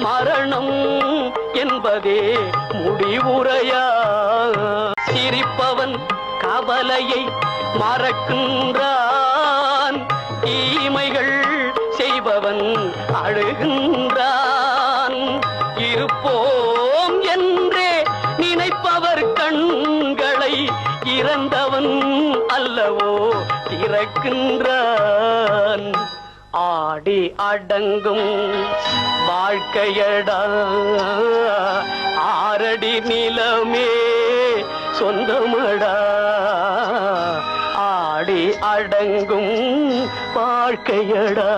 மரணம் என்பதே முடிவுரையா. சிரிப்பவன் கவலையை மறக்கின்றான், தீமைகள் செய்பவன் அழுகின்றான். இருப்போம் என்றே நினைப்பவர் கண்களை இறந்தவன் அல்லவோ திறக்கின்றான். ஆடி அடங்கும் வாழ்க்கையடா, ஆரடி நிலமே சொந்தமடா. ஆடி அடங்கும் வாழ்க்கையடா.